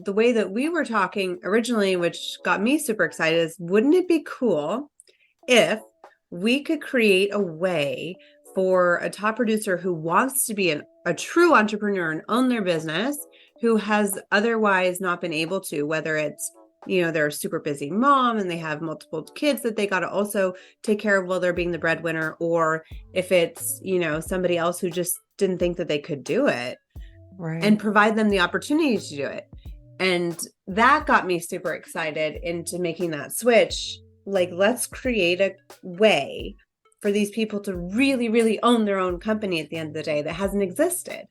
the way that we were talking originally, which got me super excited, is wouldn't it be cool if we could create a way for a top producer who wants to be a true entrepreneur and own their business, who has otherwise not been able to, whether it's, they're a super busy mom and they have multiple kids that they got to also take care of while they're being the breadwinner, or if it's, somebody else who just didn't think that they could do it, right, and provide them the opportunity to do it. And that got me super excited into making that switch. Like, let's create a way for these people to really, really own their own company at the end of the day that hasn't existed.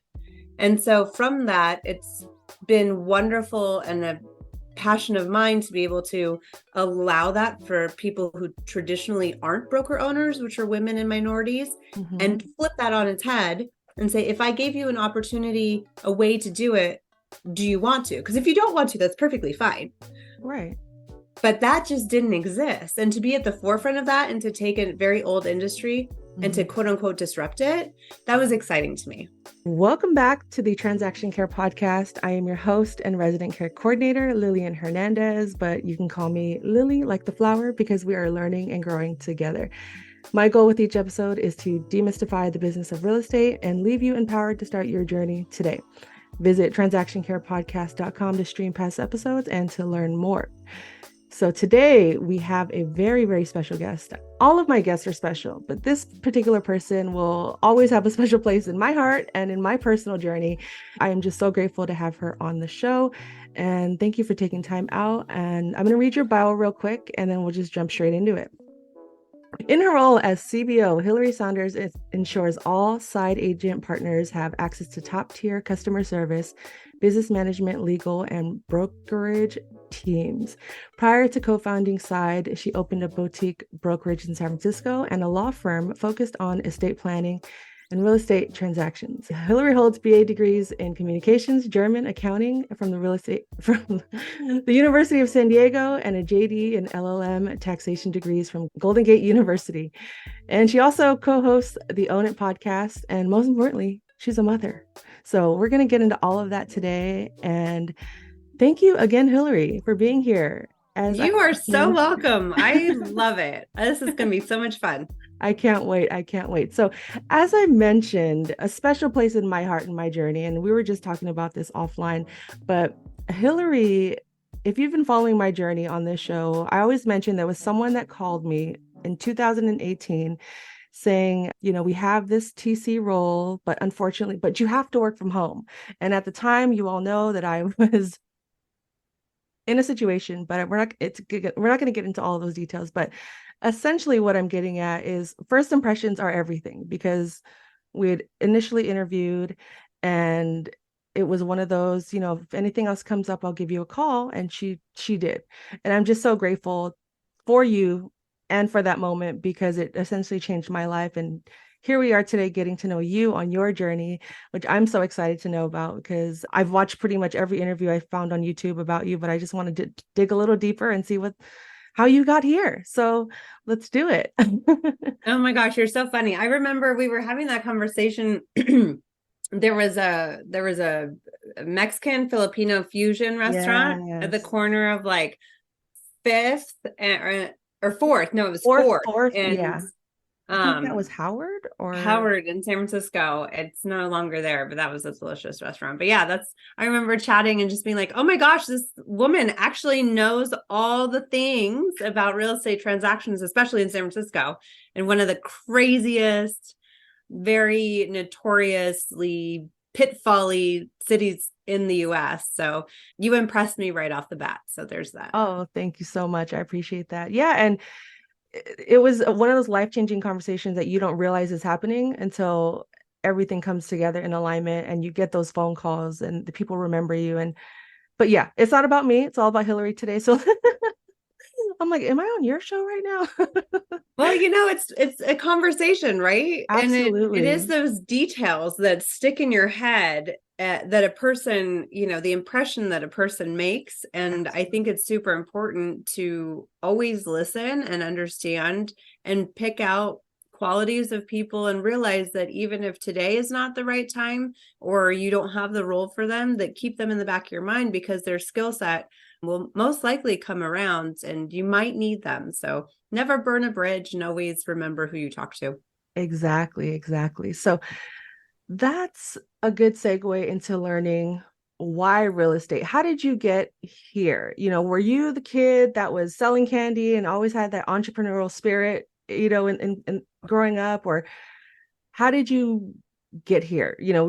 And so from that, it's been wonderful and a passion of mine to be able to allow that for people who traditionally aren't broker owners, which are women and minorities, and flip that on its head and say, if I gave you an opportunity, a way to do it, do you want to? Because if you don't want to, that's perfectly fine. Right. But that just didn't exist. And to be at the forefront of that and to take a very old industry and to quote unquote disrupt it, that was exciting to me. Welcome back to the Transaction Care Podcast. I am your host and resident care coordinator, Lillian Hernandez, but you can call me Lily, like the flower, because we are learning and growing together. My goal with each episode is to demystify the business of real estate and leave you empowered to start your journey today. Visit transactioncarepodcast.com to stream past episodes and to learn more. So today we have a very, very special guest. All of my guests are special, but this particular person will always have a special place in my heart and in my personal journey. I am just so grateful to have her on the show. And thank you for taking time out. And I'm going to read your bio real quick, and then we'll just jump straight into it. In her role as CBO, Hilary Saunders ensures all side agent partners have access to top-tier customer service, business management, legal, and brokerage teams. Prior to co-founding Side, she opened a boutique brokerage in San Francisco and a law firm focused on estate planning and real estate transactions. Hilary holds BA degrees in communications, German, accounting from the University of San Diego, and a JD in LLM taxation degrees from Golden Gate University. And she also co-hosts the Own It podcast, and most importantly, she's a mother. So we're going to get into all of that today. And thank you again, Hilary, for being here. You are so welcome. I love it. This is going to be so much fun. I can't wait. I can't wait. So as I mentioned, a special place in my heart and my journey, and we were just talking about this offline, but Hilary, if you've been following my journey on this show, I always mention there was someone that called me in 2018 saying, we have this TC role, but unfortunately, you have to work from home. And at the time, you all know that I was in a situation, but we're not going to get into all of those details. But essentially what I'm getting at is first impressions are everything, because we had initially interviewed and it was one of those, if anything else comes up, I'll give you a call. And she did. And I'm just so grateful for you and for that moment, because it essentially changed my life. And here we are today getting to know you on your journey, which I'm so excited to know about, because I've watched pretty much every interview I found on YouTube about you, but I just wanted to dig a little deeper and see how you got here. So let's do it. Oh my gosh, you're so funny. I remember we were having that conversation. There was a Mexican Filipino fusion restaurant at the corner of like 5th or 4th. No, it was 4th. And yeah. I think that was Howard in San Francisco. It's no longer there, but that was a delicious restaurant. But yeah, I remember chatting and just being like, oh my gosh, this woman actually knows all the things about real estate transactions, especially in San Francisco, and one of the craziest, very notoriously pitfall-y cities in the US. So you impressed me right off the bat. So there's that. Oh, thank you so much. I appreciate that. Yeah. And it was one of those life-changing conversations that you don't realize is happening until everything comes together in alignment and you get those phone calls and the people remember you. But yeah, it's not about me. It's all about Hilary today. So I'm like, am I on your show right now? Well, it's a conversation, right? Absolutely. And it is those details that stick in your head that a person, the impression that a person makes. And I think it's super important to always listen and understand and pick out qualities of people and realize that even if today is not the right time or you don't have the role for them, that keep them in the back of your mind because their skill set will most likely come around and you might need them. So never burn a bridge and always remember who you talk to. Exactly. So that's a good segue into learning why real estate. How did you get here? Were you the kid that was selling candy and always had that entrepreneurial spirit, in growing up, or how did you get here? Yeah.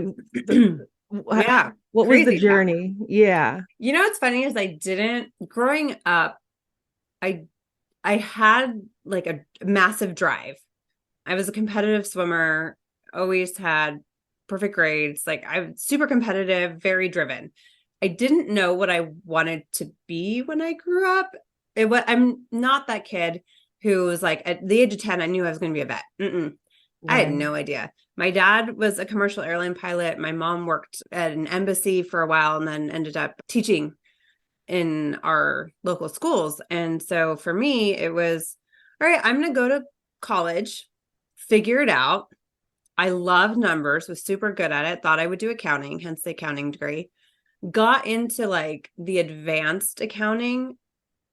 What was the Crazy path. journey? Yeah. What's funny is I didn't growing up, I had like a massive drive. I was a competitive swimmer, always had perfect grades. Like I'm super competitive, very driven. I didn't know what I wanted to be when I grew up. I'm not that kid who was like at the age of 10, I knew I was going to be a vet. I had Right. no idea. My dad was a commercial airline pilot. My mom worked at an embassy for a while and then ended up teaching in our local schools. And so for me, it was, all right, I'm going to go to college, figure it out. I loved numbers, was super good at it, thought I would do accounting, hence the accounting degree. Got into like the advanced accounting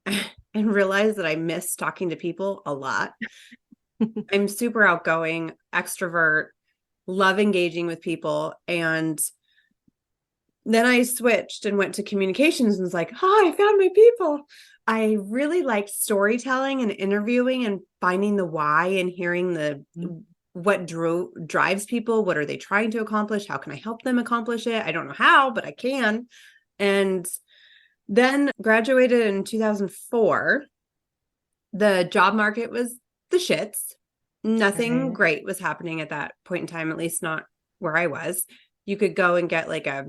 and realized that I miss talking to people a lot. I'm super outgoing, extrovert, love engaging with people. And then I switched and went to communications and was like, I found my people. I really liked storytelling and interviewing and finding the why and hearing what drives people. What are they trying to accomplish? How can I help them accomplish it? I don't know how, but I can. And then graduated in 2004. The job market was the shits. Nothing great was happening at that point in time, at least not where I was. You could go and get like a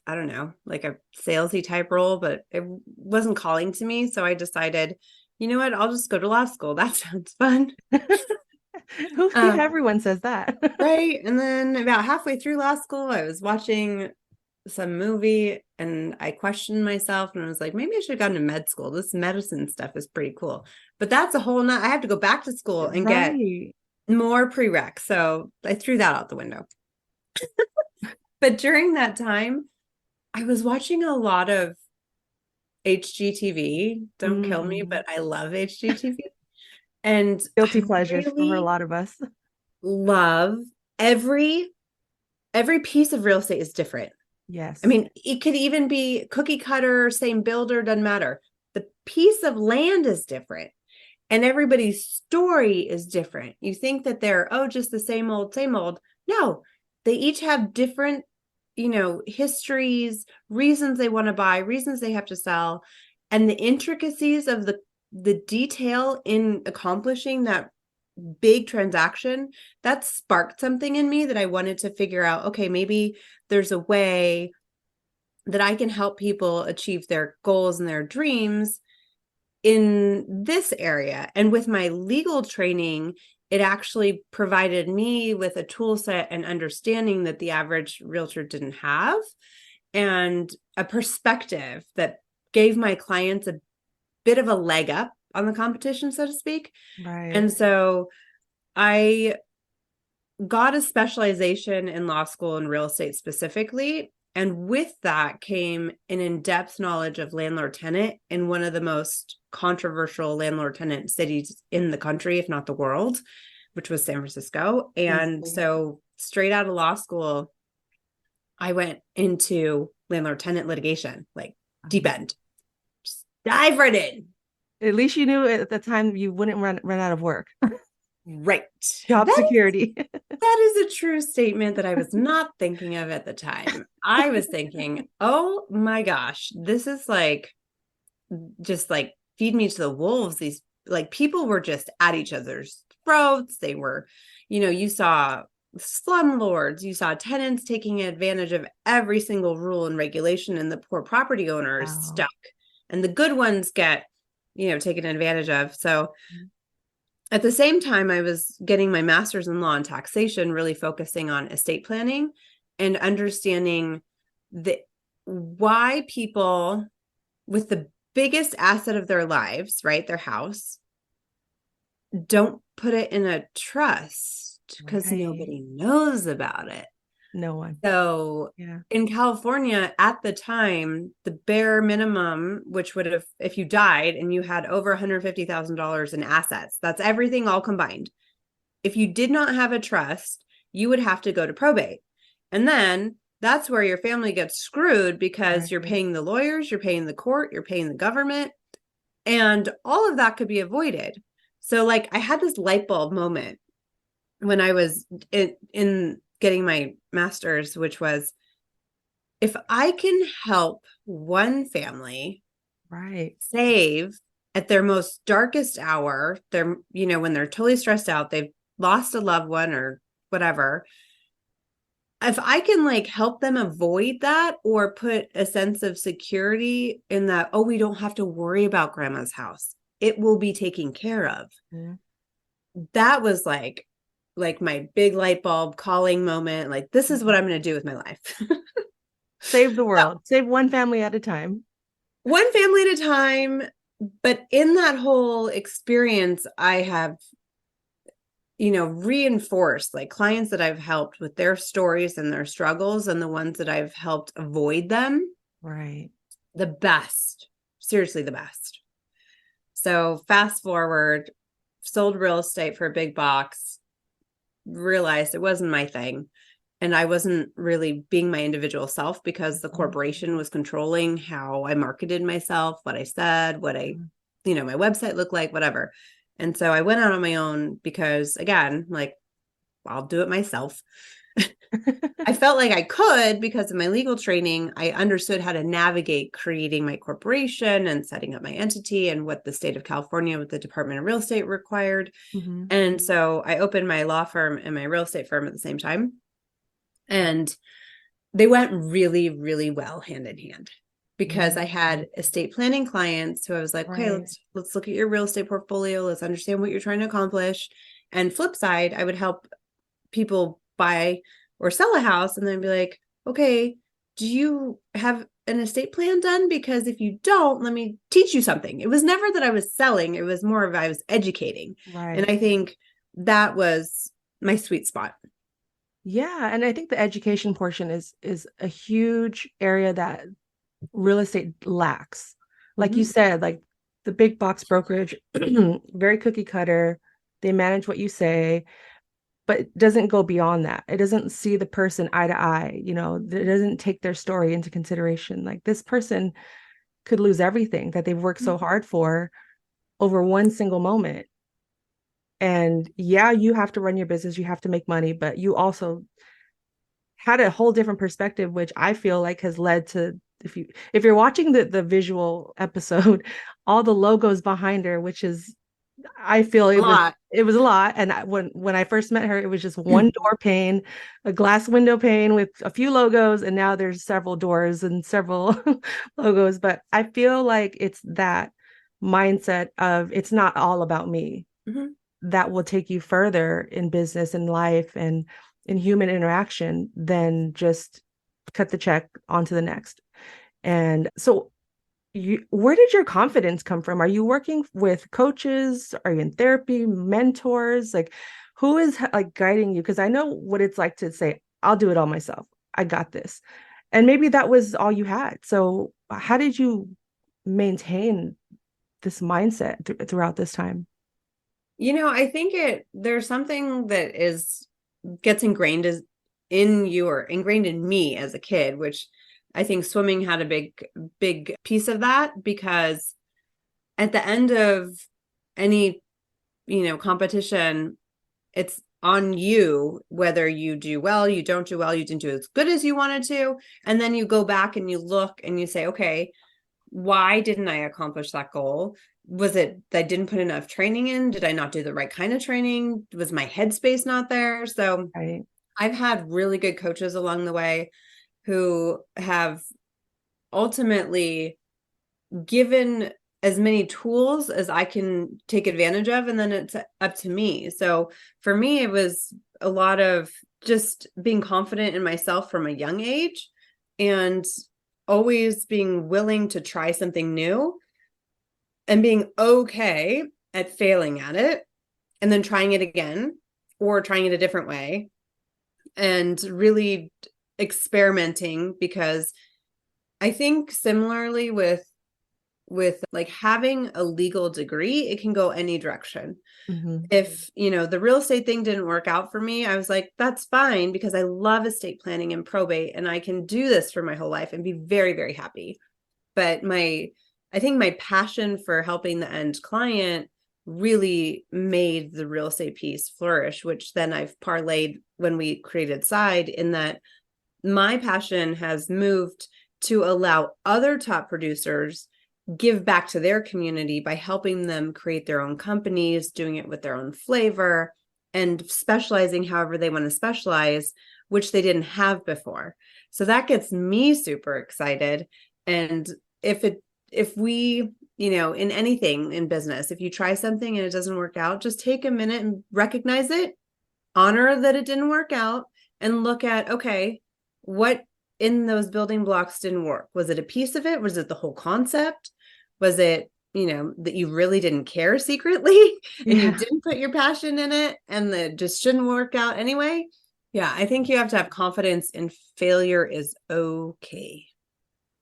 salesy type role, but it wasn't calling to me. So I decided, you know what, I'll just go to law school. That sounds fun. Everyone says that. Right. And then about halfway through law school, I was watching some movie and I questioned myself and I was like, maybe I should have gone to med school. This medicine stuff is pretty cool. But that's a whole I have to go back to school and get more prereq. So I threw that out the window. But during that time, I was watching a lot of HGTV. Don't kill me, but I love HGTV. And guilty I pleasure for a lot of us. Love every piece of real estate is different. Yes. I mean, it could even be cookie cutter, same builder, doesn't matter. The piece of land is different. And everybody's story is different. You think that they're, just the same old, same old. No, they each have different, histories, reasons they want to buy, reasons they have to sell. And the intricacies of the detail in accomplishing that big transaction, that sparked something in me that I wanted to figure out, okay, maybe there's a way that I can help people achieve their goals and their dreams in this area. And with my legal training, it actually provided me with a tool set and understanding that the average realtor didn't have, and a perspective that gave my clients a bit of a leg up on the competition, so to speak. Right. And so I got a specialization in law school in real estate specifically. And with that came an in-depth knowledge of landlord-tenant in one of the most controversial landlord-tenant cities in the country, if not the world, which was San Francisco. And so straight out of law school, I went into landlord-tenant litigation, like deep end. Just dive right in. At least you knew at the time you wouldn't run out of work. Right. Job security. That is a true statement that I was not thinking of at the time. I was thinking, oh my gosh, this is just like feed me to the wolves. These like people were just at each other's throats. They were, you saw slumlords, you saw tenants taking advantage of every single rule and regulation, and the poor property owners stuck. And the good ones get, taken advantage of. So at the same time, I was getting my master's in law and taxation, really focusing on estate planning and understanding why people with the biggest asset of their lives, right, their house, don't put it in a trust because Right. nobody knows about it. No one. So Yeah. in California at the time, the bare minimum, which would have, if you died and you had over $150,000 in assets, that's everything all combined. If you did not have a trust, you would have to go to probate. And then that's where your family gets screwed because you're Right. paying the lawyers, you're paying the court, you're paying the government, and all of that could be avoided. So like I had this light bulb moment when I was in getting my master's, which was, if I can help one family Right. save at their most darkest hour, they're, when they're totally stressed out, they've lost a loved one or whatever, if I can like help them avoid that or put a sense of security in that, oh, we don't have to worry about grandma's house, it will be taken care of. Yeah. That was like my big light bulb calling moment. Like, this is what I'm going to do with my life. Save the world. Save one family at a time. One family at a time. But in that whole experience, I have, reinforced like clients that I've helped with their stories and their struggles, and the ones that I've helped avoid them. Right. The best, seriously, the best. So fast forward, sold real estate for a big box, realized it wasn't my thing. And I wasn't really being my individual self because the corporation was controlling how I marketed myself, what I said, what my website looked like, whatever. And so I went out on my own because, again, like, I'll do it myself. I felt like I could because of my legal training. I understood how to navigate creating my corporation and setting up my entity and what the state of California with the Department of Real Estate required. Mm-hmm. And so I opened my law firm and my real estate firm at the same time. And they went really, really well hand in hand because I had estate planning clients who I was like, okay, let's look at your real estate portfolio. Let's understand what you're trying to accomplish. And flip side, I would help people buy or sell a house and then be like, okay, do you have an estate plan done? Because if you don't, let me teach you something. It was never that I was selling. It was more of I was educating. Right. And I think that was my sweet spot. Yeah. And I think the education portion is a huge area that real estate lacks. Like you said, like the big box brokerage, very cookie cutter. They manage what you say, but it doesn't go beyond that. It doesn't see the person eye to eye. It doesn't take their story into consideration. Like, this person could lose everything that they've worked so hard for over one single moment. And yeah, you have to run your business, you have to make money, but you also had a whole different perspective, which I feel like has led to, if you're watching the visual episode, all the logos behind her, which is, I feel it was a lot. And when I first met her, it was just one door pane, a glass window pane with a few logos, and now there's several doors and several logos. But I feel like it's that mindset of, it's not all about me. That will take you further in business and life and in human interaction than just cut the check onto the next. And so where did your confidence come from? Are you working with coaches? Are you in therapy, mentors? Like, who is like guiding you? Because I know what it's like to say, I'll do it all myself. I got this. And maybe that was all you had. So how did you maintain this mindset throughout this time? I think there's something that gets ingrained in you or ingrained in me as a kid, which I think swimming had a big piece of that, because at the end of any, competition, it's on you, whether you do well, you don't do well, you didn't do as good as you wanted to. And then you go back and you look and you say, okay, why didn't I accomplish that goal? Was it that I didn't put enough training in? Did I not do the right kind of training? Was my headspace not there? So I've had really good coaches along the way who have ultimately given as many tools as I can take advantage of, and then it's up to me. So for me, it was a lot of just being confident in myself from a young age and always being willing to try something new and being okay at failing at it and then trying it again or trying it a different way and really experimenting, because I think similarly with like having a legal degree, it can go any direction. Mm-hmm. If, the real estate thing didn't work out for me, I was like, that's fine, because I love estate planning and probate and I can do this for my whole life and be very, very happy. But I think my passion for helping the end client really made the real estate piece flourish, which then I've parlayed when we created Side, in that my passion has moved to allow other top producers give back to their community by helping them create their own companies, doing it with their own flavor, and specializing however they want to specialize, which they didn't have before. So that gets me super excited. And if we, in anything in business, if you try something and it doesn't work out, just take a minute and recognize it, honor that it didn't work out, and look at, okay, what in those building blocks didn't work? Was it a piece of it? Was it the whole concept? Was it, that you really didn't care secretly and you didn't put your passion in it and that just shouldn't work out anyway? Yeah, I think you have to have confidence in failure is okay.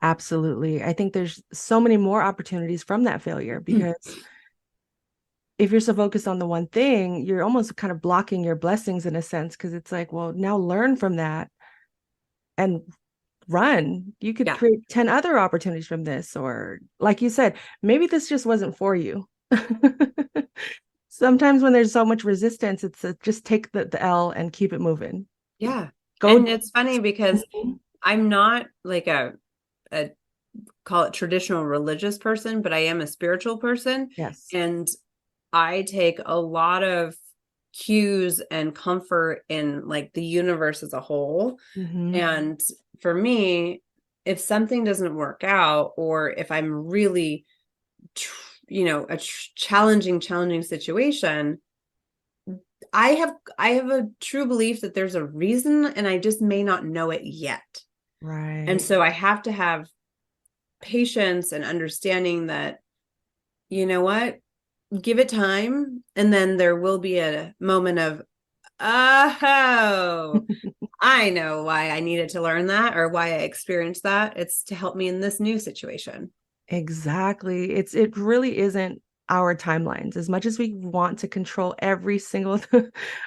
Absolutely. I think there's so many more opportunities from that failure, because if you're so focused on the one thing, you're almost kind of blocking your blessings in a sense, because it's like, well, now learn from that and run. You could create 10 other opportunities from this, or like you said, maybe this just wasn't for you. Sometimes when there's so much resistance, it's just take the L and keep it moving. Yeah. And it's funny because I'm not like a call it traditional religious person, but I am a spiritual person. Yes. And I take a lot of cues and comfort in like the universe as a whole. Mm-hmm. And for me, if something doesn't work out, or if I'm really, a challenging situation, I have a true belief that there's a reason and I just may not know it yet. Right. And so I have to have patience and understanding that, you know what, give it time. And then there will be a moment of, oh, I know why I needed to learn that, or why I experienced that. It's to help me in this new situation. Exactly. It really isn't our timelines. As much as we want to control every single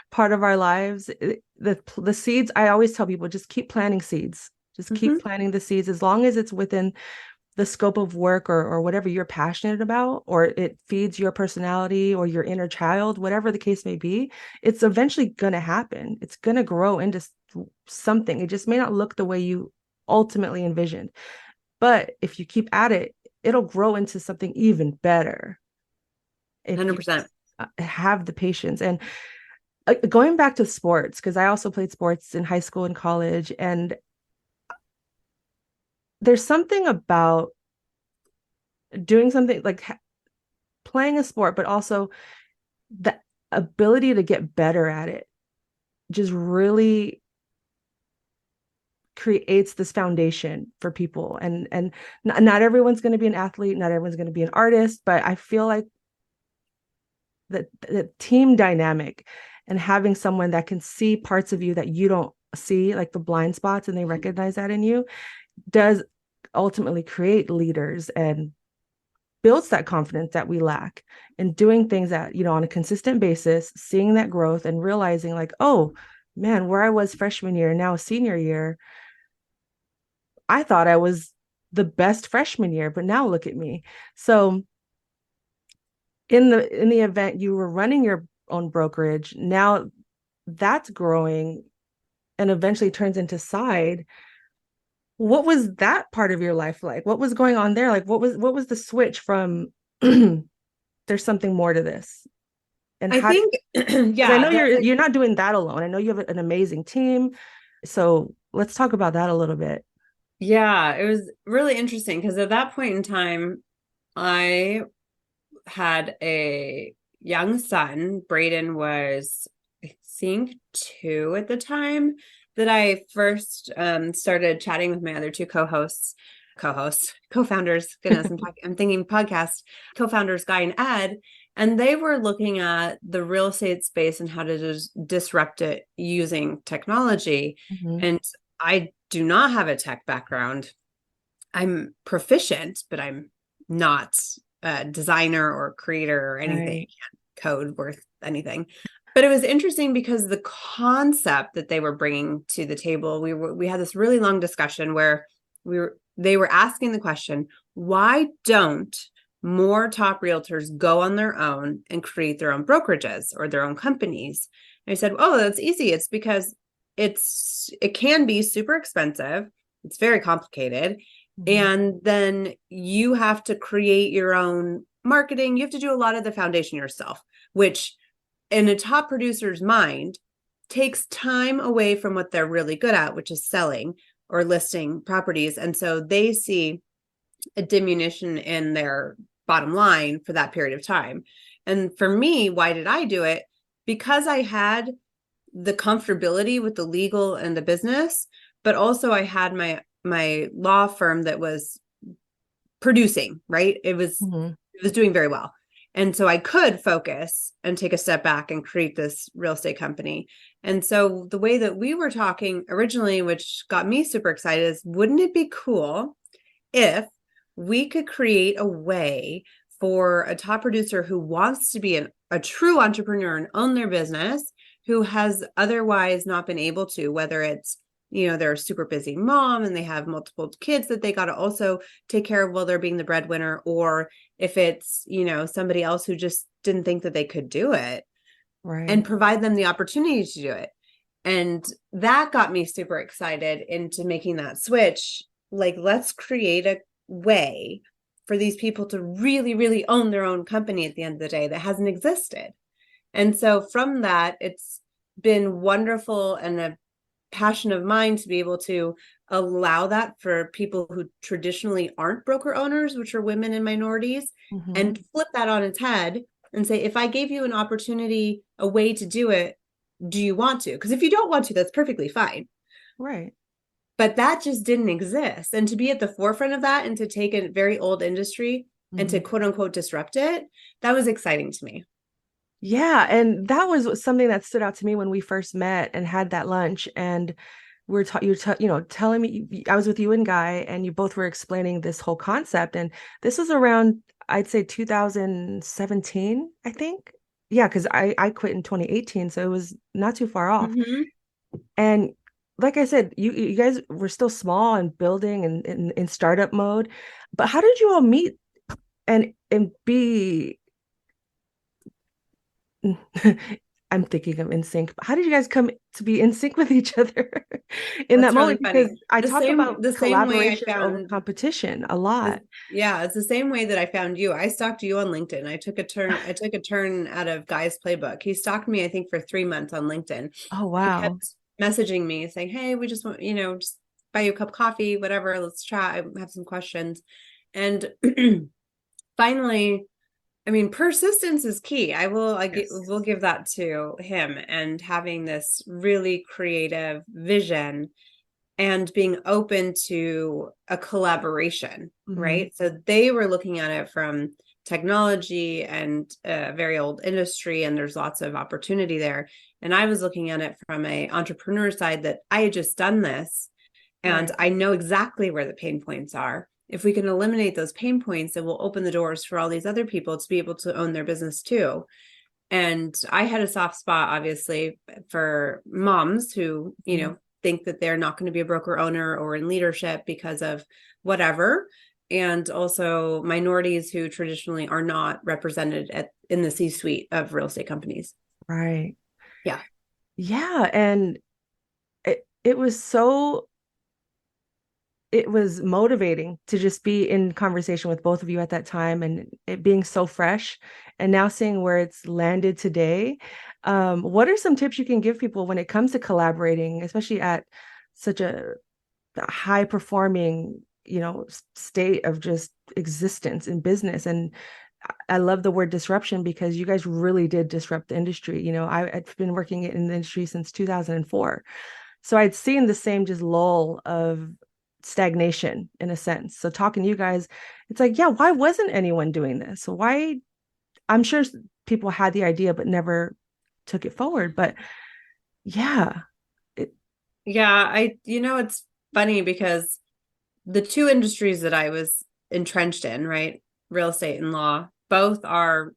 part of our lives, the seeds, I always tell people, just keep planting seeds. Just keep planting the seeds, as long as it's within the scope of work or whatever you're passionate about, or it feeds your personality or your inner child, whatever the case may be. It's eventually going to happen. It's going to grow into something. It just may not look the way you ultimately envisioned. But if you keep at it, it'll grow into something even better. If 100%. you have the patience. And going back to sports, because I also played sports in high school and college, and there's something about doing something like playing a sport, but also the ability to get better at it just really creates this foundation for people. And not everyone's going to be an athlete, not everyone's going to be an artist, but I feel like the team dynamic and having someone that can see parts of you that you don't see, like the blind spots, and they recognize that in you, does ultimately create leaders and builds that confidence that we lack in doing things that, on a consistent basis, seeing that growth and realizing like, oh man, where I was freshman year, now senior year, I thought I was the best freshman year, but now look at me. So in the event you were running your own brokerage, now that's growing and eventually turns into Side. What was that part of your life like? What was going on there? Like what was the switch from there's something more to this? And I think, yeah, I know you're not doing that alone. I know you have an amazing team. So let's talk about that a little bit. Yeah, it was really interesting because at that point in time, I had a young son. Braden was, I think, 2 at the time that I first started chatting with my other 2 co-hosts. co-hosts, co-founders, goodness, I'm thinking podcast, co-founders, Guy and Ed, and they were looking at the real estate space and how to disrupt it using technology. Mm-hmm. And I do not have a tech background. I'm proficient, but I'm not a designer or creator or anything. Right. I can't code worth anything. But it was interesting because the concept that they were bringing to the table, we had this really long discussion where they were asking the question, why don't more top realtors go on their own and create their own brokerages or their own companies? And I said, oh, that's easy. It's because it can be super expensive. It's very complicated. Mm-hmm. And then you have to create your own marketing. You have to do a lot of the foundation yourself, which in a top producer's mind takes time away from what they're really good at, which is selling or listing properties. And so they see a diminution in their bottom line for that period of time. And for me, why did I do it? Because I had the comfortability with the legal and the business, but also I had my law firm that was producing, right? It was doing very well. And so I could focus and take a step back and create this real estate company. And so the way that we were talking originally, which got me super excited, is wouldn't it be cool if we could create a way for a top producer who wants to be a true entrepreneur and own their business, who has otherwise not been able to, whether it's, they're a super busy mom and they have multiple kids that they got to also take care of while they're being the breadwinner, or if it's, somebody else who just didn't think that they could do it, right, and provide them the opportunity to do it. And that got me super excited into making that switch. Like, let's create a way for these people to really, really own their own company at the end of the day that hasn't existed. And so from that, it's been wonderful and a passion of mine to be able to allow that for people who traditionally aren't broker owners, which are women and minorities, and flip that on its head and say, if I gave you an opportunity, a way to do it, do you want to? Because if you don't want to, that's perfectly fine. Right. But that just didn't exist. And to be at the forefront of that and to take a very old industry and to quote unquote disrupt it, that was exciting to me. Yeah. And that was something that stood out to me when we first met and had that lunch. And you're telling me, I was with you and Guy, and you both were explaining this whole concept. And this was around, I'd say 2017, I think. Yeah, because I quit in 2018. So it was not too far off. And like I said, you guys were still small and building and in startup mode. But how did you all meet and be I'm thinking of in sync. How did you guys come to be in sync with each other in That's that moment? really funny. Because I talk about the same way I collaboration over competition a lot. It's the same way that I found you. I stalked you on LinkedIn. I took a turn out of Guy's playbook. He stalked me, I think, for 3 months on LinkedIn. Oh, He wow. kept messaging me saying, hey, we just want, just buy you a cup of coffee, whatever. Let's chat. I have some questions. And finally, I mean, persistence is key. Will give that to him, and having this really creative vision and being open to a collaboration, right? So they were looking at it from technology and a very old industry, and there's lots of opportunity there. And I was looking at it from an entrepreneur side, that I had just done this and I know exactly where the pain points are. If we can eliminate those pain points, it will open the doors for all these other people to be able to own their business too. And I had a soft spot, obviously, for moms who, think that they're not going to be a broker owner or in leadership because of whatever. And also minorities who traditionally are not represented in the C-suite of real estate companies. Right. Yeah. Yeah. And it was motivating to just be in conversation with both of you at that time, and it being so fresh, and now seeing where it's landed today. What are some tips you can give people when it comes to collaborating, especially at such a high performing, state of just existence in business? And I love the word disruption, because you guys really did disrupt the industry. I've been working in the industry since 2004. So I'd seen the same just lull of stagnation in a sense. So talking to you guys, it's like, yeah, why wasn't anyone doing this? So why? I'm sure people had the idea but never took it forward. But yeah, Yeah, it's funny because the two industries that I was entrenched in, right? Real estate and law, both are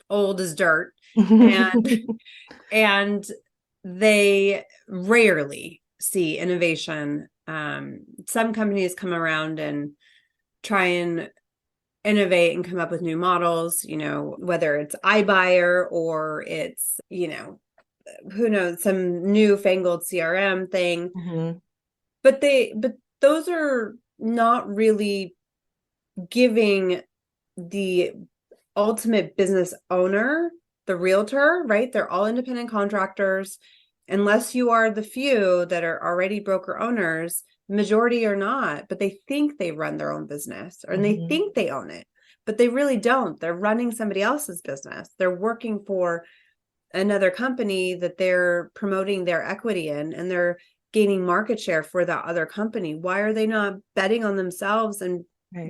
old as dirt. And and they rarely see innovation. Some companies come around and try and innovate and come up with new models, whether it's iBuyer or it's, who knows, some newfangled CRM thing. Mhm. But those are not really giving the ultimate business owner, the realtor, right? They're all independent contractors. Unless you are the few that are already broker owners, majority are not, but they think they run their own business or they think they own it, but they really don't. They're running somebody else's business. They're working for another company that they're promoting their equity in, and they're gaining market share for that other company. Why are they not betting on themselves and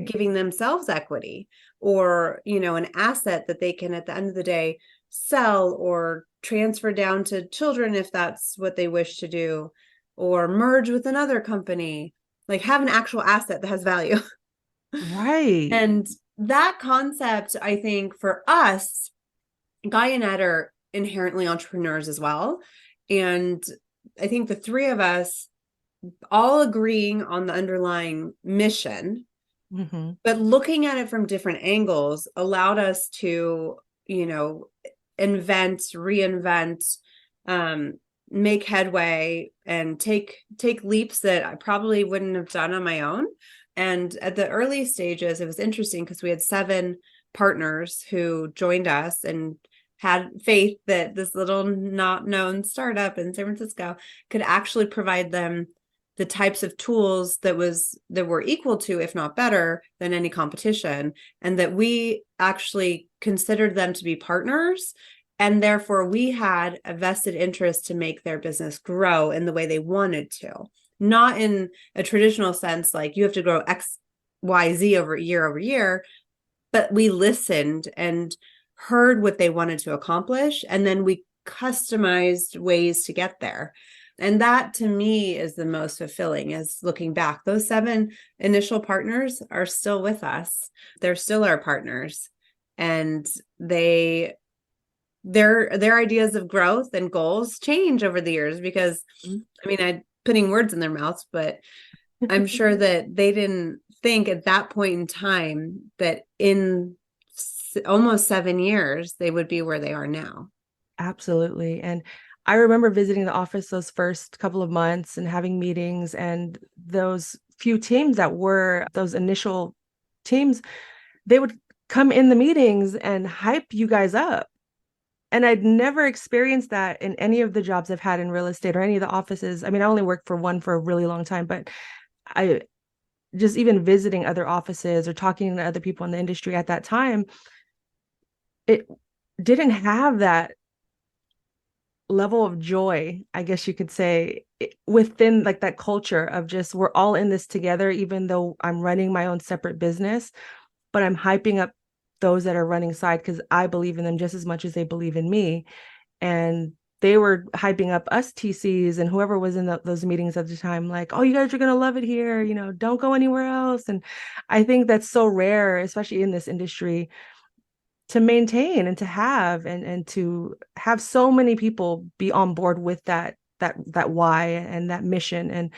giving themselves equity or, an asset that they can at the end of the day sell or transfer down to children if that's what they wish to do, or merge with another company, like have an actual asset that has value. Right. And that concept, I think for us, Guy and Ed are inherently entrepreneurs as well. And I think the three of us all agreeing on the underlying mission, but looking at it from different angles allowed us to, invent, reinvent, make headway and take leaps that I probably wouldn't have done on my own. And at the early stages, it was interesting because we had 7 partners who joined us and had faith that this little not known startup in San Francisco could actually provide them the types of tools that were equal to, if not better than any competition, and that we actually considered them to be partners. And therefore we had a vested interest to make their business grow in the way they wanted to, not in a traditional sense, like you have to grow X, Y, Z over year, but we listened and heard what they wanted to accomplish. And then we customized ways to get there. And that to me is the most fulfilling, is looking back. Those 7 initial partners are still with us. They're still our partners. And their ideas of growth and goals change over the years because I'm putting words in their mouths, but I'm sure that they didn't think at that point in time that in almost 7 years, they would be where they are now. Absolutely. And I remember visiting the office those first couple of months and having meetings, and those few teams that were those initial teams, they would come in the meetings and hype you guys up. And I'd never experienced that in any of the jobs I've had in real estate or any of the offices. I mean, I only worked for one for a really long time, but I just even visiting other offices or talking to other people in the industry at that time, it didn't have that level of joy, I guess you could say, within like that culture of just we're all in this together, even though I'm running my own separate business, but I'm hyping up those that are running side because I believe in them just as much as they believe in me. And they were hyping up us TCs and whoever was in those meetings at the time, like, oh, you guys are going to love it here, don't go anywhere else. And I think that's so rare, especially in this industry, to maintain and to have and to have so many people be on board with that why and that mission. And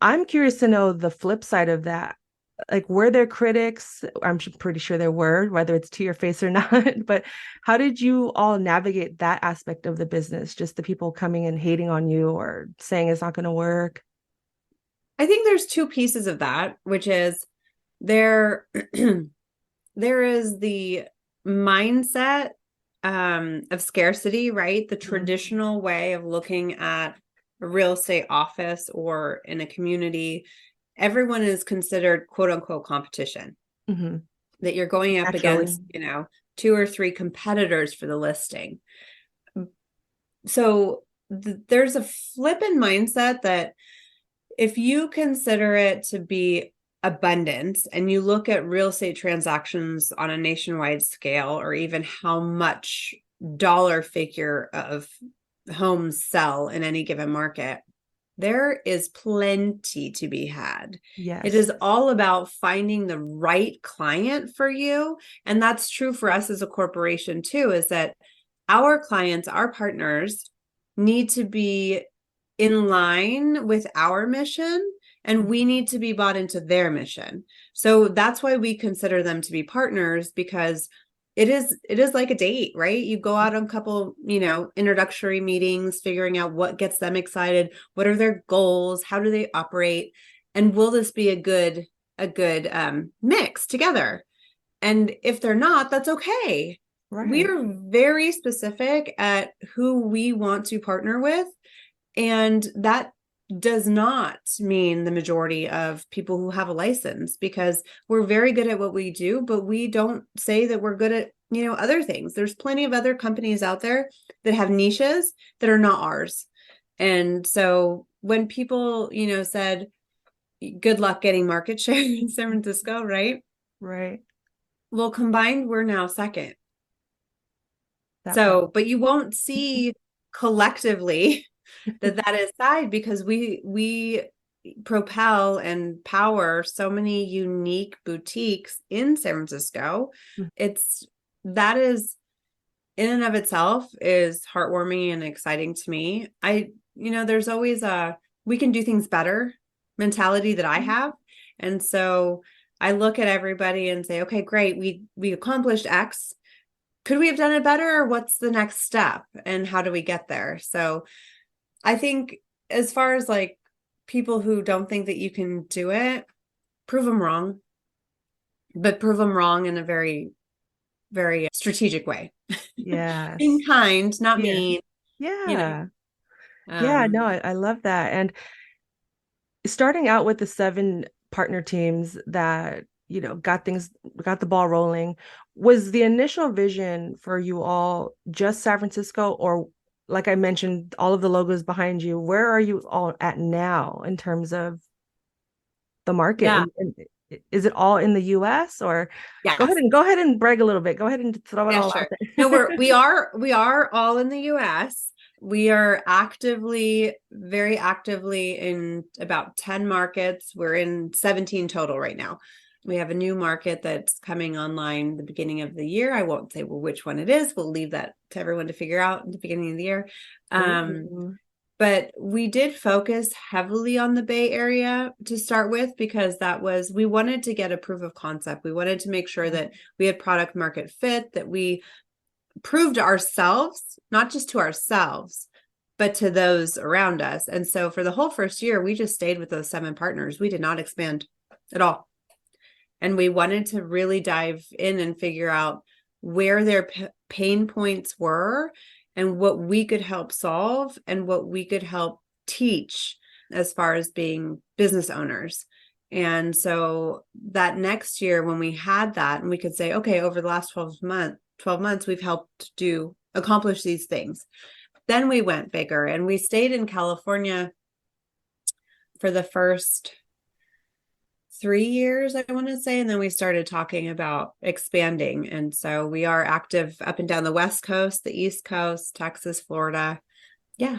I'm curious to know the flip side of that. Like, were there critics? I'm pretty sure there were, whether it's to your face or not. But how did you all navigate that aspect of the business? Just the people coming and hating on you or saying it's not going to work? I think there's 2 pieces of that, which is there is the mindset of scarcity, right? The traditional way of looking at a real estate office or in a community, everyone is considered quote unquote competition, that you're going up against, 2 or 3 competitors for the listing. So there's a flip in mindset that if you consider it to be abundance and you look at real estate transactions on a nationwide scale, or even how much dollar figure of homes sell in any given market, there is plenty to be had. Yes. It is all about finding the right client for you. And that's true for us as a corporation too, is that our clients, our partners need to be in line with our mission, and we need to be bought into their mission. So that's why we consider them to be partners, because it is like a date, right? You go out on a couple, introductory meetings, figuring out what gets them excited, what are their goals, how do they operate, and will this be a good mix together? And if they're not, that's okay. Right. We are very specific at who we want to partner with, and that does not mean the majority of people who have a license, because we're very good at what we do, but we don't say that we're good at, other things. There's plenty of other companies out there that have niches that are not ours. And so when people, said, good luck getting market share in San Francisco, right? Right. Well, combined, we're now second. That So, part. but you won't see collectively that is side, because we propel and power so many unique boutiques in San Francisco. That is in and of itself is heartwarming and exciting to me. There's always a we can do things better mentality that I have. And so I look at everybody and say, okay, great. We accomplished X. Could we have done it better? Or what's the next step? And how do we get there? So I think as far as like people who don't think that you can do it, prove them wrong, but prove them wrong in a very, very strategic way. Yes. Being kind, not Yeah. mean. Yeah. No, I love that. And starting out with the 7 partner teams that, got the ball rolling, was the initial vision for you all just San Francisco, or like I mentioned, all of the logos behind you, where are you all at now in terms of the market? Yeah. And is it all in the US, or Yes. go ahead and brag a little bit. Go ahead and throw it all Sure. out there. No, we are all in the US. We are very actively in about 10 markets. We're in 17 total right now. We have a new market that's coming online the beginning of the year. I won't say which one it is. We'll leave that to everyone to figure out at the beginning of the year. But we did focus heavily on the Bay Area to start with, because we wanted to get a proof of concept. We wanted to make sure that we had product market fit, that we proved ourselves, not just to ourselves, but to those around us. And so for the whole first year, we just stayed with those 7 partners. We did not expand at all. And we wanted to really dive in and figure out where their pain points were and what we could help solve and what we could help teach as far as being business owners. And so that next year, when we had that, and we could say, okay, over the last 12 months, we've helped accomplish these things. Then we went bigger, and we stayed in California for the first 3 years, I want to say. And then we started talking about expanding. And so we are active up and down the West Coast, the East Coast, Texas, Florida. Yeah.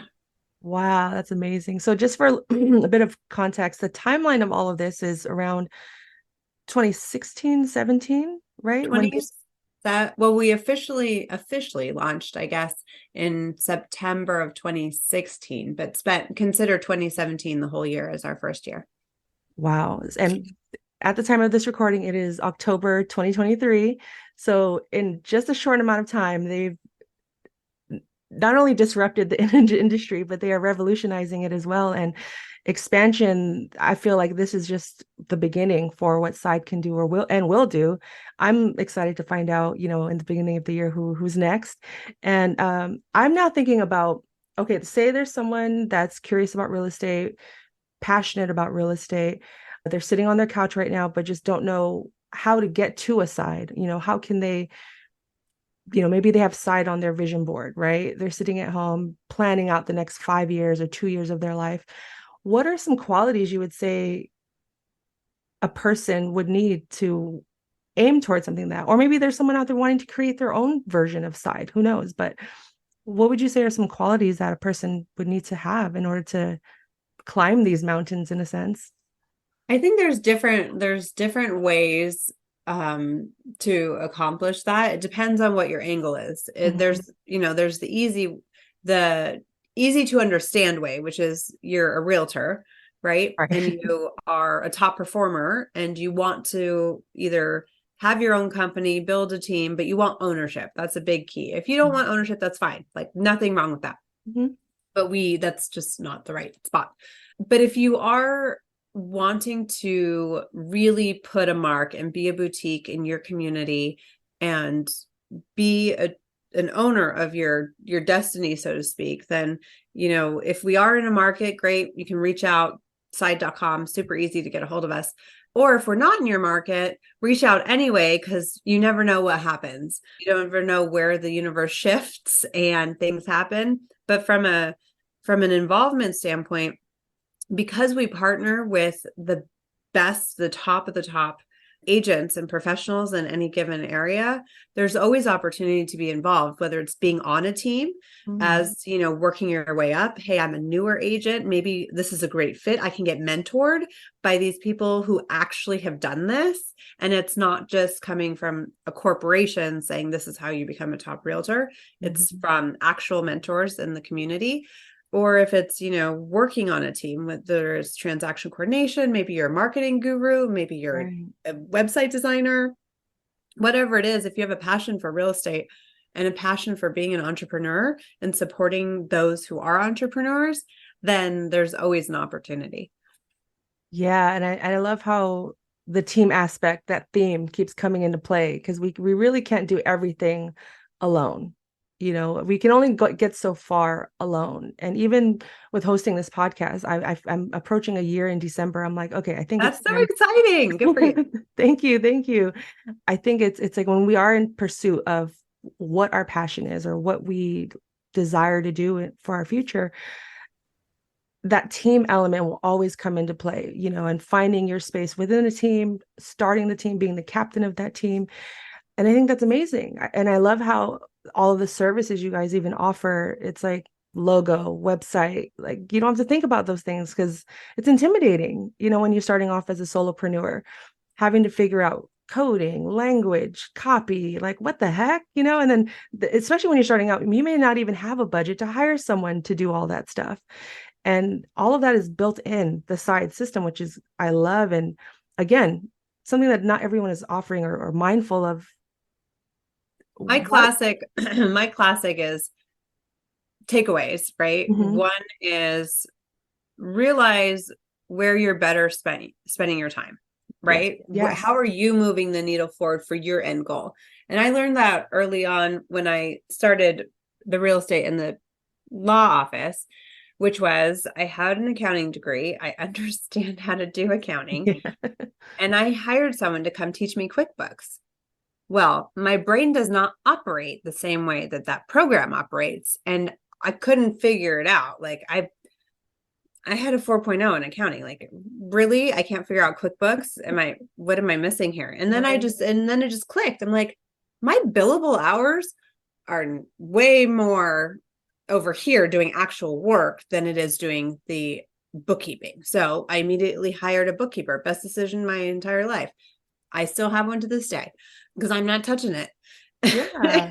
Wow, that's amazing. So just for a bit of context, the timeline of all of this is around 2016, 17, right? Well, we officially launched, I guess, in September of 2016, but consider 2017 the whole year as our first year. Wow. And at the time of this recording, it is October 2023. So in just a short amount of time, they've not only disrupted the industry, but they are revolutionizing it as well. And expansion, I feel like this is just the beginning for what Side can do or will do. I'm excited to find out, in the beginning of the year who's next. And I'm now thinking about, okay, say there's someone that's curious about real estate, passionate about real estate. They're sitting on their couch right now, but just don't know how to get to a Side. How can they, maybe they have Side on their vision board, right? They're sitting at home planning out the next 5 years or 2 years of their life. what are some qualities you would say a person would need to aim towards something that, or maybe there's someone out there wanting to create their own version of side, who knows? But what would you say are some qualities that a person would need to have in order to climb these mountains in a sense? I think there's different ways to accomplish that. It depends on what your angle is. There's the easy to understand way, which is you're a realtor, right? Right. And you are a top performer and you want to either have your own company, build a team, but you want ownership. That's a big key. If you don't want ownership, that's fine. Like nothing wrong with that. Mm-hmm. But that's just not the right spot. But if you are wanting to really put a mark and be a boutique in your community and be an owner of your destiny, so to speak, then, if we are in a market, great. You can reach out, side.com, super easy to get a hold of us. Or if we're not in your market, reach out anyway, because you never know what happens. You don't ever know where the universe shifts and things happen. But from an involvement standpoint, because we partner with the best, the top of the top agents and professionals in any given area, there's always opportunity to be involved, whether it's being on a team as, working your way up. Hey, I'm a newer agent. Maybe this is a great fit. I can get mentored by these people who actually have done this. And it's not just coming from a corporation saying this is how you become a top realtor. It's from actual mentors in the community. Or if it's, working on a team, whether it's transaction coordination, maybe you're a marketing guru, maybe you're a website designer, whatever it is, if you have a passion for real estate and a passion for being an entrepreneur and supporting those who are entrepreneurs, then there's always an opportunity. Yeah. And I love how the team aspect, that theme keeps coming into play, because we really can't do everything alone. We can only get so far alone. And even with hosting this podcast, I'm approaching a year in December. I'm like, okay, I think that's so exciting. Good for you. Thank you. I think it's like when we are in pursuit of what our passion is or what we desire to do for our future, that team element will always come into play, and finding your space within a team, starting the team, being the captain of that team. And I think that's amazing. And I love how all of the services you guys even offer, it's like logo, website, like you don't have to think about those things because it's intimidating, when you're starting off as a solopreneur, having to figure out coding, language, copy, like what the heck, and then especially when you're starting out, you may not even have a budget to hire someone to do all that stuff. And all of that is built in the side system, which is, I love. And again, something that not everyone is offering or mindful of. My classic is takeaways, right? One is realize where you're better spending your time, right? Yes. How are you moving the needle forward for your end goal? And I learned that early on when I started the real estate in the law office, which was I had an accounting degree. I understand how to do accounting. And I hired someone to come teach me QuickBooks. Well, my brain does not operate the same way that program operates. And I couldn't figure it out. Like I had a 4.0 in accounting. Like, really? I can't figure out QuickBooks. What am I missing here? And then it just clicked. I'm like, my billable hours are way more over here doing actual work than it is doing the bookkeeping. So I immediately hired a bookkeeper. Best decision in my entire life. I still have one to this day because I'm not touching it. Yeah.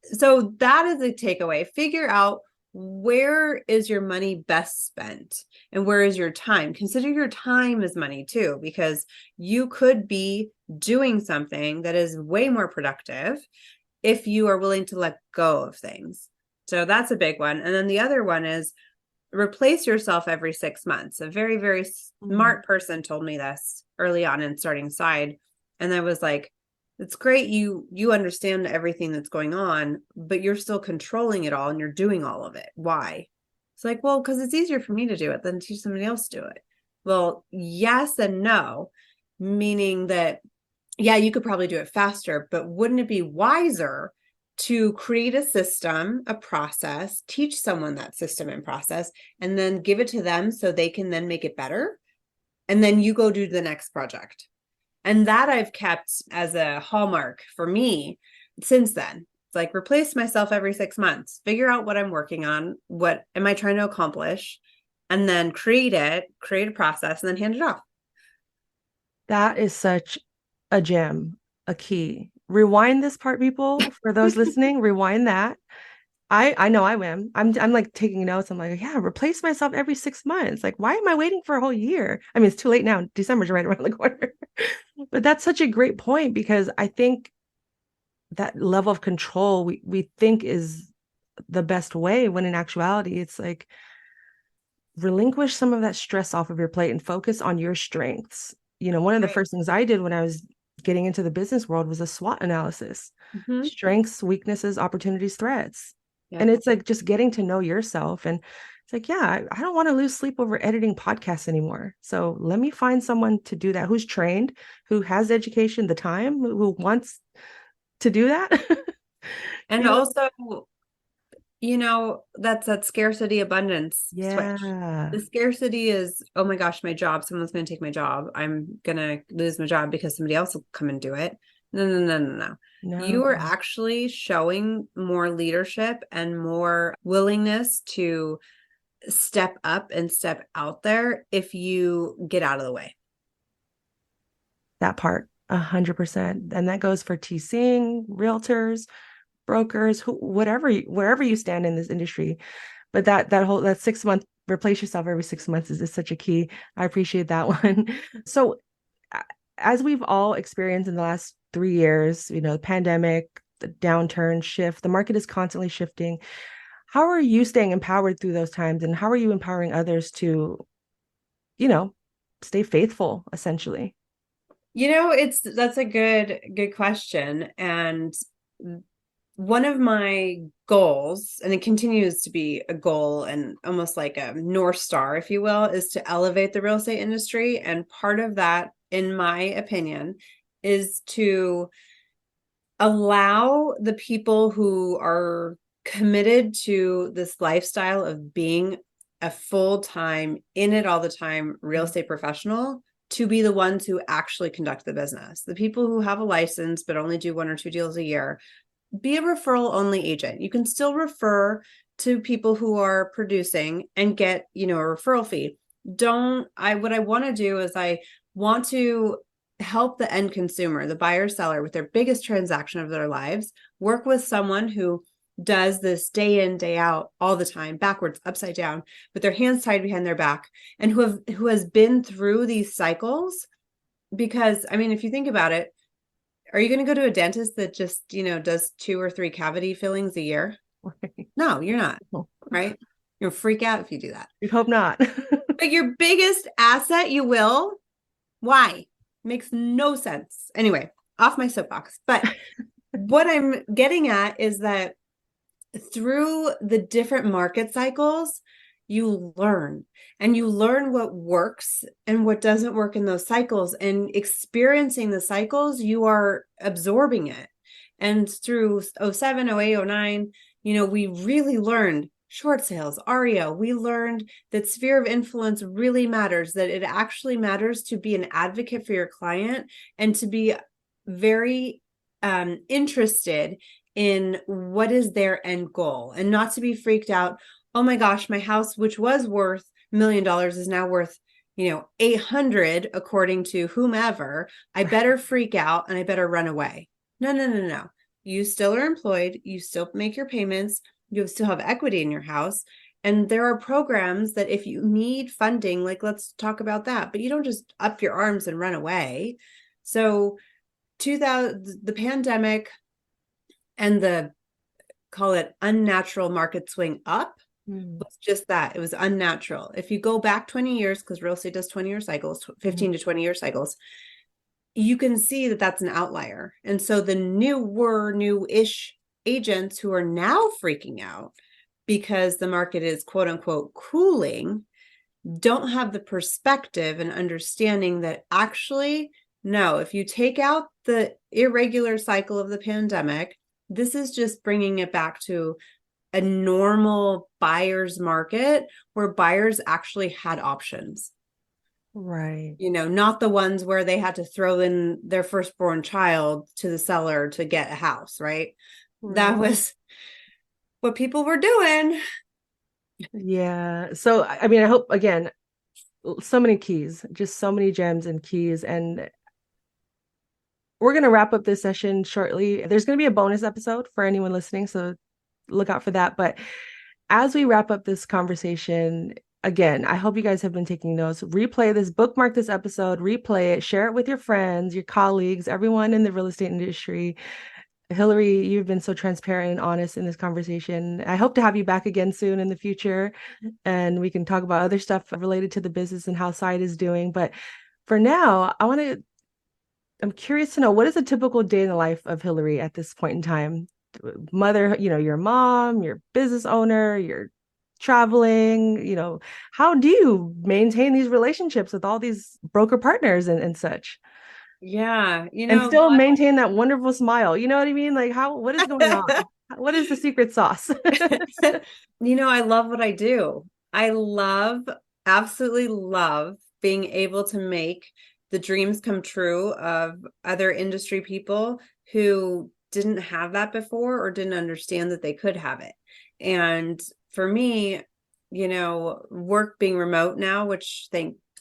So that is a takeaway. Figure out where is your money best spent and where is your time. Consider your time as money too, because you could be doing something that is way more productive if you are willing to let go of things. So that's a big one. And then the other one is replace yourself every 6 months. A very, very smart person told me this early on in starting side. And I was like, it's great. You understand everything that's going on, but you're still controlling it all and you're doing all of it. Why? It's like, well, because it's easier for me to do it than teach somebody else to do it. Well, yes and no, meaning that, yeah, you could probably do it faster, but wouldn't it be wiser to create a system, a process, teach someone that system and process, and then give it to them so they can then make it better. And then you go do the next project. And that I've kept as a hallmark for me since then. It's like replace myself every 6 months, figure out what I'm working on, what am I trying to accomplish, and then create a process and then hand it off. That is such a gem, a key. Rewind this part, people, for those listening, rewind that. I know I am. I'm like taking notes. I'm like, yeah, replace myself every 6 months. Like, why am I waiting for a whole year? I mean, it's too late now. December's right around the corner. But that's such a great point, because I think that level of control we think is the best way, when in actuality, it's like relinquish some of that stress off of your plate and focus on your strengths. One of the first things I did when I was getting into the business world was a SWOT analysis. Mm-hmm. Strengths, weaknesses, opportunities, threats. Yeah. And it's like just getting to know yourself. And it's like, yeah, I don't want to lose sleep over editing podcasts anymore. So let me find someone to do that, who's trained, who has education, the time, who wants to do that. And also, that's that scarcity abundance switch. The scarcity is, oh my gosh, my job, someone's going to take my job. I'm going to lose my job because somebody else will come and do it. No. You are actually showing more leadership and more willingness to step up and step out there if you get out of the way. That part, 100%. And that goes for TCing, realtors, brokers, wherever you stand in this industry. But that 6 month replace yourself every 6 months is such a key. I appreciate that one. So as we've all experienced in the last 3 years, the pandemic, the downturn, shift, the market is constantly shifting. How are you staying empowered through those times, and how are you empowering others to, stay faithful, essentially? That's a good question. And one of my goals, and it continues to be a goal and almost like a North Star, if you will, is to elevate the real estate industry. And part of that, in my opinion, is to allow the people who are committed to this lifestyle of being a full-time, in it all the time real estate professional to be the ones who actually conduct the business. The people who have a license but only do 1 or 2 deals a year, be a referral only agent. You can still refer to people who are producing and get, a referral fee. What I want to do is I want to help the end consumer, the buyer seller, with their biggest transaction of their lives, work with someone who does this day in, day out, all the time, backwards, upside down, with their hands tied behind their back, and who has been through these cycles. Because, I mean, if you think about it, are you going to go to a dentist that just, does 2 or 3 cavity fillings a year? No, you're not. Right? You'll freak out if you do that. We hope not. But your biggest asset, you will. Why? Makes no sense. Anyway, off my soapbox. But what I'm getting at is that through the different market cycles, you learn what works and what doesn't work in those cycles, and experiencing the cycles, you are absorbing it. And through 07, 08, 09, we really learned short sales, REO. We learned that sphere of influence really matters, that it actually matters to be an advocate for your client and to be very interested in what is their end goal, and not to be freaked out. Oh my gosh, my house, which was worth $1 million, is now worth, 800 according to whomever. I better freak out and I better run away. No. You still are employed. You still make your payments. You still have equity in your house. And there are programs that if you need funding, like let's talk about that, but you don't just up your arms and run away. So the pandemic and the, call it unnatural market swing up, was just that. It was unnatural. If you go back 20 years, because real estate does 20-year cycles, 15 to 20-year cycles, you can see that that's an outlier. And so the new-ish agents who are now freaking out because the market is quote unquote cooling don't have the perspective and understanding that actually, no, if you take out the irregular cycle of the pandemic this is just bringing it back to a normal buyer's market where buyers actually had options. Right. Not the ones where they had to throw in their firstborn child to the seller to get a house, right? That was what people were doing. Yeah. So, I mean, I hope, again, so many keys, just so many gems and keys. And we're going to wrap up this session shortly. There's going to be a bonus episode for anyone listening, so look out for that. But as we wrap up this conversation, again, I hope you guys have been taking notes. Replay this, bookmark this episode, replay it, share it with your friends, your colleagues, everyone in the real estate industry. Hilary, you've been so transparent and honest in this conversation. I hope to have you back again soon in the future, and we can talk about other stuff related to the business and how Side is doing. But for now, I'm curious to know, what is a typical day in the life of Hilary at this point in time? Mother, your mom, your business owner, you're traveling, how do you maintain these relationships with all these broker partners and such? Yeah, And still maintain that wonderful smile. You know what I mean? Like, what is going on? What is the secret sauce? I love what I do. Absolutely love being able to make the dreams come true of other industry people who didn't have that before or didn't understand that they could have it. And for me, work being remote now, which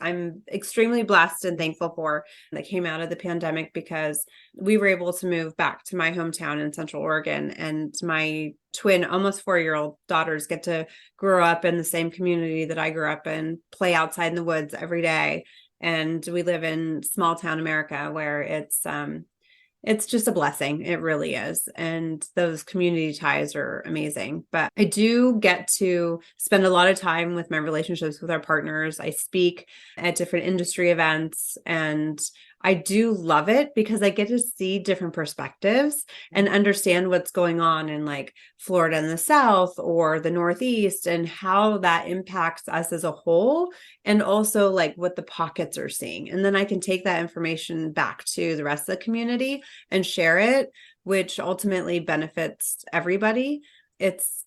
I'm extremely blessed and thankful for, that came out of the pandemic, because we were able to move back to my hometown in Central Oregon, and my twin, almost 4-year-old daughters get to grow up in the same community that I grew up in, play outside in the woods every day. And we live in small town America, where it's just a blessing. It really is. And those community ties are amazing. But I do get to spend a lot of time with my relationships with our partners. I speak at different industry events, and I do love it because I get to see different perspectives and understand what's going on in like Florida and the South or the Northeast, and how that impacts us as a whole, and also like what the pockets are seeing. And then I can take that information back to the rest of the community and share it, which ultimately benefits everybody. It's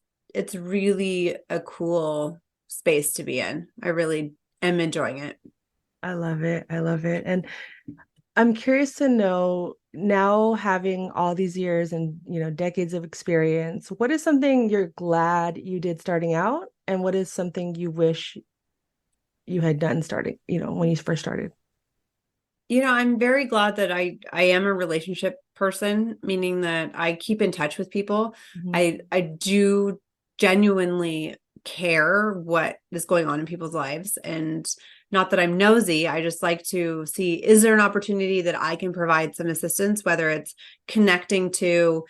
really a cool space to be in. I really am enjoying it. I love it. I love it. And I'm curious to know, now having all these years and, decades of experience, what is something you're glad you did starting out? And what is something you wish you had done starting, when you first started? I'm very glad that I am a relationship person, meaning that I keep in touch with people. Mm-hmm. I do genuinely care what is going on in people's lives, and not that I'm nosy. I just like to see, is there an opportunity that I can provide some assistance, whether it's connecting to,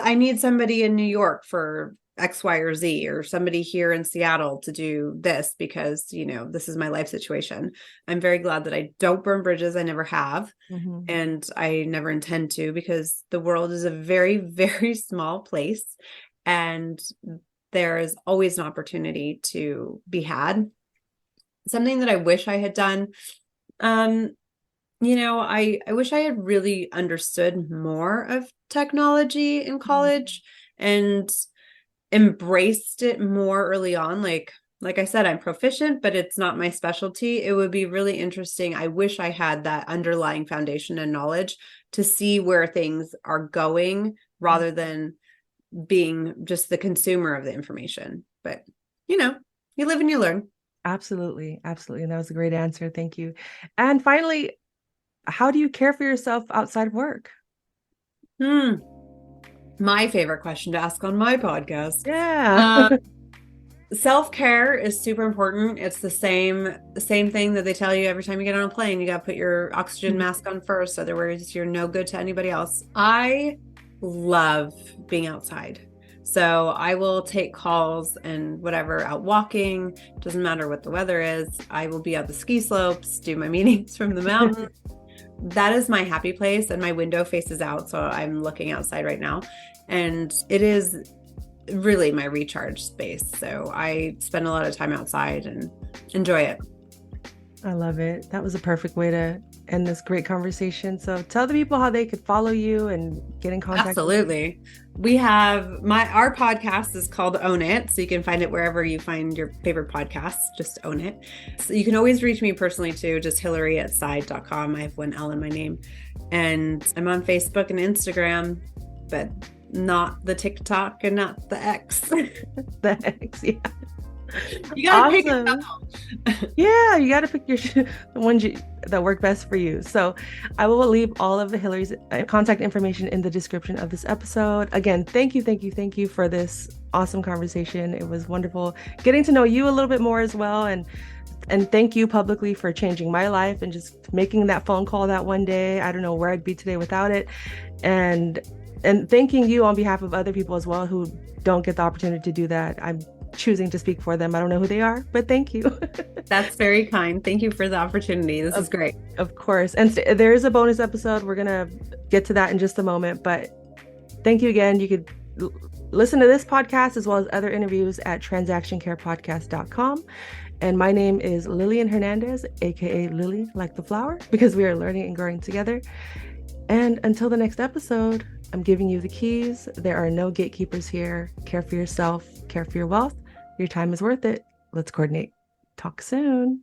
I need somebody in New York for X, Y, or Z, or somebody here in Seattle to do this because, this is my life situation. I'm very glad that I don't burn bridges. I never have. Mm-hmm. And I never intend to, because the world is a very, very small place, and there is always an opportunity to be had. Something that I wish I had done, I wish I had really understood more of technology in college and embraced it more early on. Like I said, I'm proficient, but it's not my specialty. It would be really interesting. I wish I had that underlying foundation and knowledge to see where things are going, rather than being just the consumer of the information. But, you live and you learn. Absolutely. Absolutely. And that was a great answer. Thank you. And finally, how do you care for yourself outside of work? My favorite question to ask on my podcast. Yeah. Self-care is super important. It's the same thing that they tell you every time you get on a plane. You got to put your oxygen mask on first, otherwise you're no good to anybody else. I love being outside. So I will take calls and whatever, out walking, doesn't matter what the weather is. I will be at the ski slopes, do my meetings from the mountain. That is my happy place, and my window faces out, so I'm looking outside right now, and it is really my recharge space. So I spend a lot of time outside and enjoy it. I love it. That was a perfect way to and this great conversation. So tell the people how they could follow you and get in contact. Absolutely. We have our podcast is called Own It. So you can find it wherever you find your favorite podcasts. Just own it. So you can always reach me personally too. Just Hilary@side.com. I have one L in my name. And I'm on Facebook and Instagram, but not the TikTok and not the X. The X, yeah. You gotta pick a couple. Yeah, you gotta pick the ones that work best for you. So I will leave all of the Hilary's contact information in the description of this episode. Again, thank you for this awesome conversation. It was wonderful getting to know you a little bit more as well, and thank you publicly for changing my life and just making that phone call that one day. I don't know where I'd be today without it. And thanking you on behalf of other people as well who don't get the opportunity to do that. I'm choosing to speak for them. I don't know who they are, but thank you. That's very kind. Thank you for the opportunity. This is great. Of course. And there is a bonus episode. We're going to get to that in just a moment, but thank you again. You could listen to this podcast as well as other interviews at transactioncarepodcast.com. And my name is Lillian Hernandez, aka Lily like the flower, because we are learning and growing together. And until the next episode, I'm giving you the keys. There are no gatekeepers here. Care for yourself, care for your wealth. Your time is worth it. Let's coordinate. Talk soon.